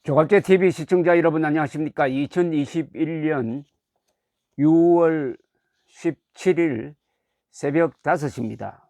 조갑제 TV 시청자 여러분 안녕하십니까? 2021년 6월 17일 새벽 5시입니다.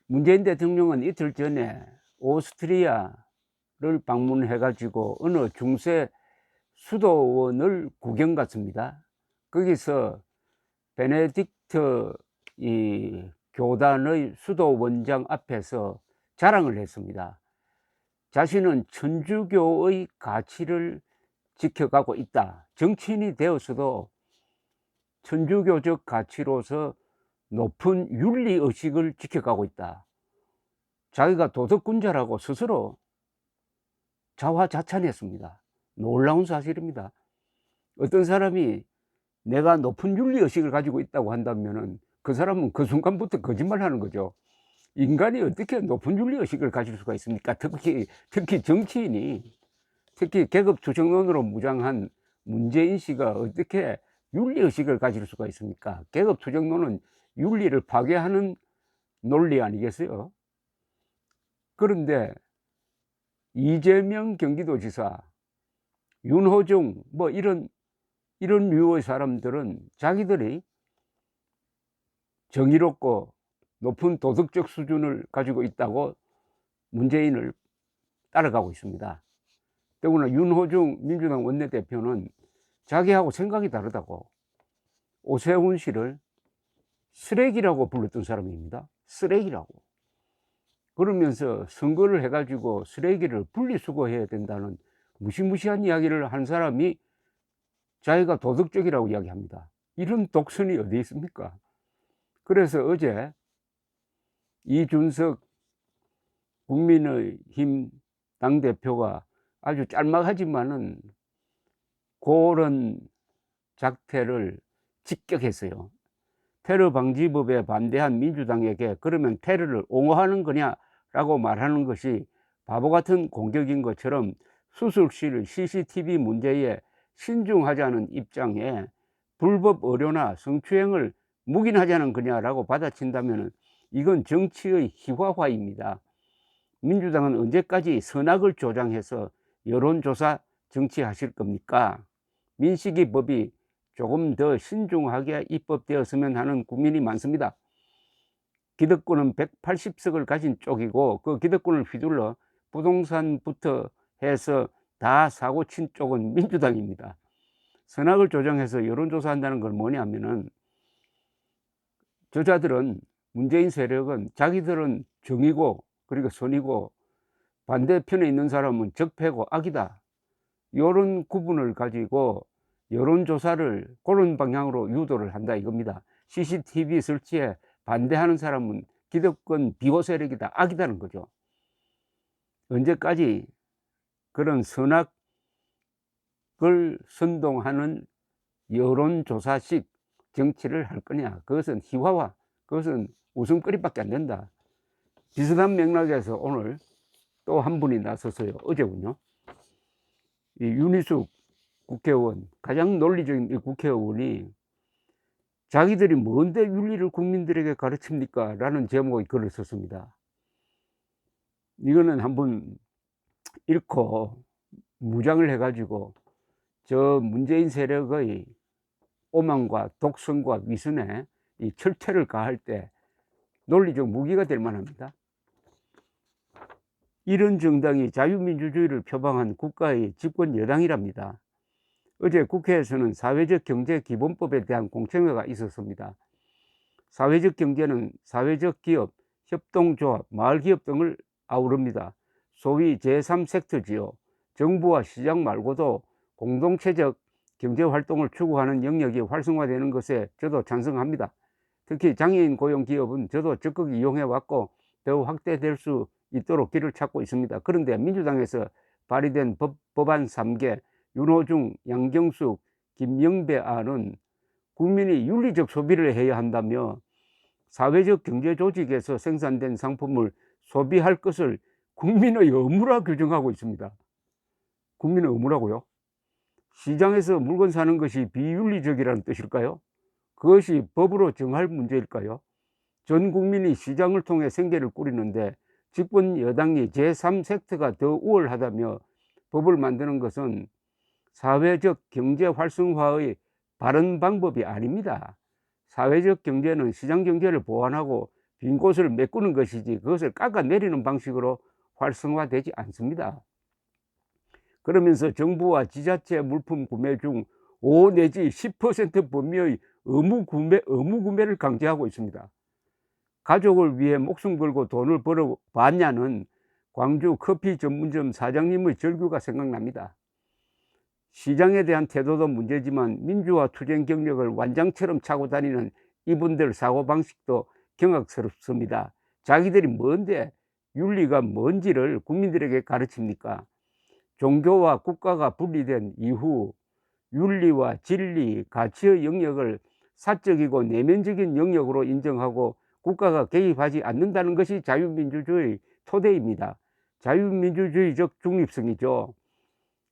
문재인 대통령은 이틀 전에 오스트리아를 방문해 가지고 어느 중세 수도원을 구경 갔습니다. 거기서 베네딕트 교단의 수도원장 앞에서 자랑을 했습니다. 자신은 천주교의 가치를 지켜가고 있다. 정치인이 되었어도 천주교적 가치로서 높은 윤리의식을 지켜가고 있다. 자기가 도덕군자라고 스스로 자화자찬했습니다. 놀라운 사실입니다. 어떤 사람이 내가 높은 윤리의식을 가지고 있다고 한다면 그 사람은 그 순간부터 거짓말하는 거죠. 인간이 어떻게 높은 윤리의식을 가질 수가 있습니까? 특히 정치인이, 특히 계급 투쟁론으로 무장한 문재인 씨가 어떻게 윤리의식을 가질 수가 있습니까? 계급 투쟁론은 윤리를 파괴하는 논리 아니겠어요? 그런데 이재명 경기도지사, 윤호중 이런 류의 사람들은 자기들이 정의롭고 높은 도덕적 수준을 가지고 있다고 문재인을 따라가고 있습니다. 더구나 윤호중 민주당 원내대표는 자기하고 생각이 다르다고 오세훈 씨를 쓰레기라고 불렀던 사람입니다. 쓰레기라고. 그러면서 선거를 해가지고 쓰레기를 분리수거해야 된다는 무시무시한 이야기를 한 사람이 자기가 도덕적이라고 이야기합니다. 이런 독선이 어디 있습니까? 그래서 어제 이준석 국민의힘 당대표가 아주 짤막하지만은 그런 작태를 직격했어요. 테러 방지법에 반대한 민주당에게 그러면 테러를 옹호하는 거냐라고 말하는 것이 바보 같은 공격인 것처럼 수술실 CCTV 문제에 신중하자는 입장에 불법 의료나 성추행을 묵인하자는 거냐라고 받아친다면 이건 정치의 희화화입니다. 민주당은 언제까지 선악을 조장해서 여론조사 정치하실 겁니까? 민식이법이 조금 더 신중하게 입법되었으면 하는 국민이 많습니다. 기득권은 180석을 가진 쪽이고 그 기득권을 휘둘러 부동산부터 해서 다 사고 친 쪽은 민주당입니다. 선악을 조장해서 여론조사한다는 건 뭐냐면은 저자들은, 문재인 세력은 자기들은 정이고 그리고 선이고 반대편에 있는 사람은 적폐고 악이다, 이런 구분을 가지고 여론조사를 그런 방향으로 유도를 한다 이겁니다. CCTV 설치에 반대하는 사람은 기득권 비호 세력이다, 악이다는 거죠. 언제까지 그런 선악을 선동하는 여론조사식 정치를 할 거냐? 그것은 희화화, 그것은 웃음거리밖에 안 된다. 비슷한 맥락에서 오늘 또 한 분이 나섰어요. 어제군요. 이 윤희숙 국회의원, 가장 논리적인 이 국회의원이 자기들이 뭔데 윤리를 국민들에게 가르칩니까? 라는 제목의 글을 썼습니다. 이거는 한번 읽고 무장을 해가지고 저 문재인 세력의 오만과 독선과 위선에 이 철퇴를 가할 때 논리적 무기가 될 만합니다. 이런 정당이 자유민주주의를 표방한 국가의 집권 여당이랍니다. 어제 국회에서는 사회적 경제 기본법에 대한 공청회가 있었습니다. 사회적 경제는 사회적 기업, 협동조합, 마을기업 등을 아우릅니다. 소위 제3섹터지요. 정부와 시장 말고도 공동체적 경제활동을 추구하는 영역이 활성화되는 것에 저도 찬성합니다. 특히 장애인 고용 기업은 저도 적극 이용해왔고 더 확대될 수 있도록 길을 찾고 있습니다. 그런데 민주당에서 발의된 법안 3개, 윤호중, 양경숙, 김영배 안은 국민이 윤리적 소비를 해야 한다며 사회적 경제 조직에서 생산된 상품을 소비할 것을 국민의 의무라 규정하고 있습니다. 국민의 의무라고요? 시장에서 물건 사는 것이 비윤리적이라는 뜻일까요? 그것이 법으로 정할 문제일까요? 전 국민이 시장을 통해 생계를 꾸리는데 집권 여당이 제3섹터가 더 우월하다며 법을 만드는 것은 사회적 경제 활성화의 바른 방법이 아닙니다. 사회적 경제는 시장 경제를 보완하고 빈 곳을 메꾸는 것이지 그것을 깎아내리는 방식으로 활성화되지 않습니다. 그러면서 정부와 지자체 물품 구매 중 5 내지 10% 범위의 의무 구매를 강제하고 있습니다. 가족을 위해 목숨 걸고 돈을 벌어 봤냐는 광주 커피 전문점 사장님의 절규가 생각납니다. 시장에 대한 태도도 문제지만 민주화 투쟁 경력을 완장처럼 차고 다니는 이분들 사고방식도 경악스럽습니다. 자기들이 뭔데 윤리가 뭔지를 국민들에게 가르칩니까? 종교와 국가가 분리된 이후 윤리와 진리, 가치의 영역을 사적이고 내면적인 영역으로 인정하고 국가가 개입하지 않는다는 것이 자유민주주의 토대입니다. 자유민주주의적 중립성이죠.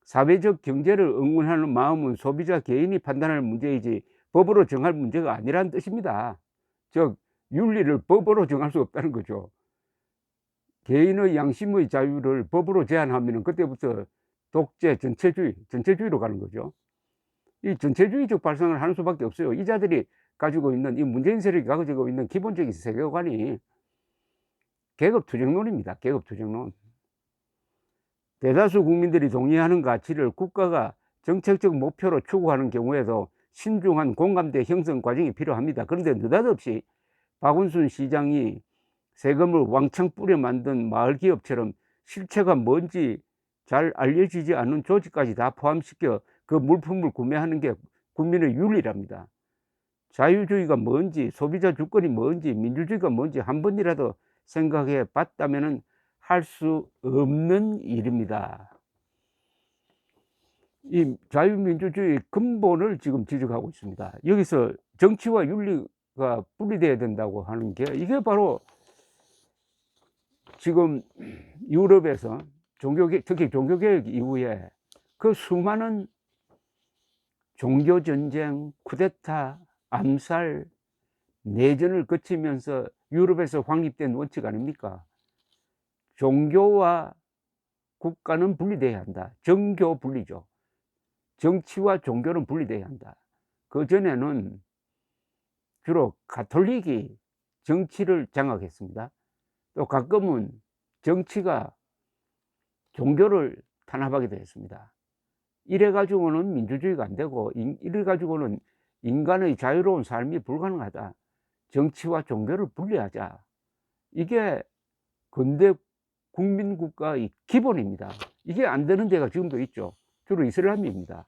사회적 경제를 응원하는 마음은 소비자 개인이 판단할 문제이지 법으로 정할 문제가 아니라는 뜻입니다. 즉 윤리를 법으로 정할 수 없다는 거죠. 개인의 양심의 자유를 법으로 제한하면 그때부터 독재, 전체주의로 가는 거죠. 이 전체주의적 발상을 하는 수밖에 없어요. 이자들이 가지고 있는, 이 문재인 세력이 가지고 있는 기본적인 세계관이 계급투쟁론입니다. 계급투쟁론. 대다수 국민들이 동의하는 가치를 국가가 정책적 목표로 추구하는 경우에도 신중한 공감대 형성 과정이 필요합니다. 그런데 느닷없이 박원순 시장이 세금을 왕창 뿌려 만든 마을기업처럼 실체가 뭔지 잘 알려지지 않은 조직까지 다 포함시켜 그 물품을 구매하는 게 국민의 윤리랍니다. 자유주의가 뭔지, 소비자 주권이 뭔지, 민주주의가 뭔지 한 번이라도 생각해 봤다면 할 수 없는 일입니다. 이 자유민주주의 근본을 지금 지적하고 있습니다. 여기서 정치와 윤리가 분리돼야 된다고 하는 게 이게 바로 지금 유럽에서 특히 종교개혁 이후에 그 수많은 종교전쟁, 쿠데타, 암살, 내전을 거치면서 유럽에서 확립된 원칙 아닙니까? 종교와 국가는 분리돼야 한다. 정교 분리죠. 정치와 종교는 분리돼야 한다. 그전에는 주로 가톨릭이 정치를 장악했습니다. 또 가끔은 정치가 종교를 탄압하기도 했습니다. 이래 가지고는 민주주의가 안 되고 이래 가지고는 인간의 자유로운 삶이 불가능하다. 정치와 종교를 분리하자. 이게 근대 국민국가의 기본입니다. 이게 안 되는 데가 지금도 있죠. 주로 이슬람입니다.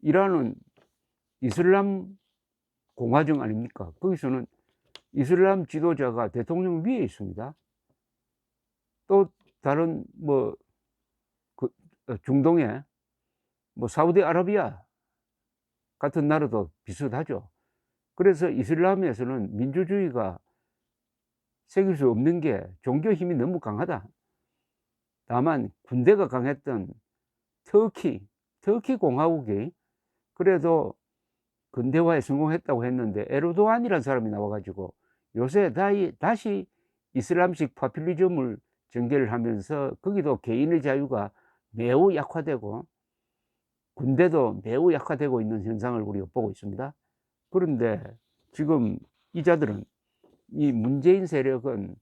이란은 이슬람 공화정 아닙니까? 거기서는 이슬람 지도자가 대통령 위에 있습니다. 또 다른 중동에 사우디아라비아 같은 나라도 비슷하죠. 그래서 이슬람에서는 민주주의가 새길 수 없는 게 종교 힘이 너무 강하다. 다만 군대가 강했던 터키 공화국이 그래도 근대화에 성공했다고 했는데 에르도안이라는 사람이 나와가지고 요새 다시 이슬람식 파퓰리즘을 전개를 하면서 거기도 개인의 자유가 매우 약화되고 군대도 매우 약화되고 있는 현상을 우리가 보고 있습니다. 그런데 지금 이자들은 이 문재인 세력은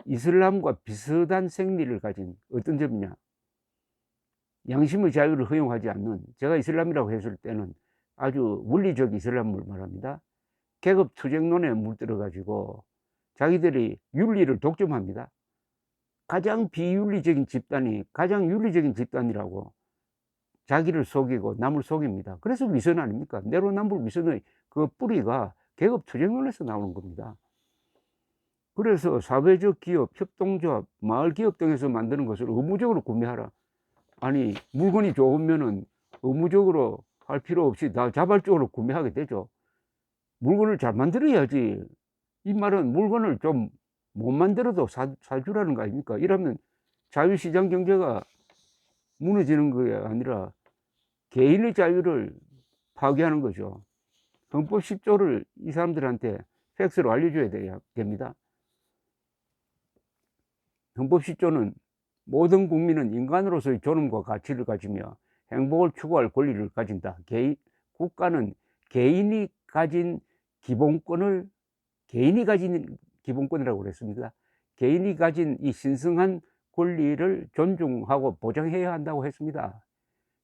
이슬람과 비슷한 생리를 가진 어떤 점이냐, 양심의 자유를 허용하지 않는, 제가 이슬람이라고 했을 때는 아주 원리적 이슬람을 말합니다. 계급 투쟁론에 물들어 가지고 자기들이 윤리를 독점합니다. 가장 비윤리적인 집단이 가장 윤리적인 집단이라고 자기를 속이고 남을 속입니다. 그래서 위선 아닙니까? 내로남불 위선의 그 뿌리가 계급 투쟁론에서 나오는 겁니다. 그래서 사회적 기업, 협동조합, 마을기업 등에서 만드는 것을 의무적으로 구매하라. 아니 물건이 좋으면은 의무적으로 할 필요 없이 다 자발적으로 구매하게 되죠. 물건을 잘 만들어야지. 이 말은 물건을 좀 못 만들어도 사주라는 거 아닙니까? 이러면 자유시장 경제가 무너지는 게 아니라 개인의 자유를 파괴하는 거죠. 헌법 10조를 이 사람들한테 팩스로 알려줘야 됩니다. 헌법 10조는 모든 국민은 인간으로서의 존엄과 가치를 가지며 행복을 추구할 권리를 가진다. 국가는 개인이 가진 기본권이라고 그랬습니다. 개인이 가진 이 신성한 권리를 존중하고 보장해야 한다고 했습니다.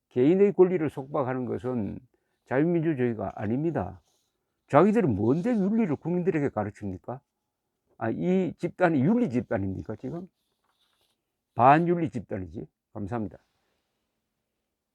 개인의 권리를 속박하는 것은 자유민주주의가 아닙니다. 자기들은 뭔데 윤리를 국민들에게 가르칩니까? 이 집단이 윤리 집단입니까, 지금? 반윤리 집단이지. 감사합니다.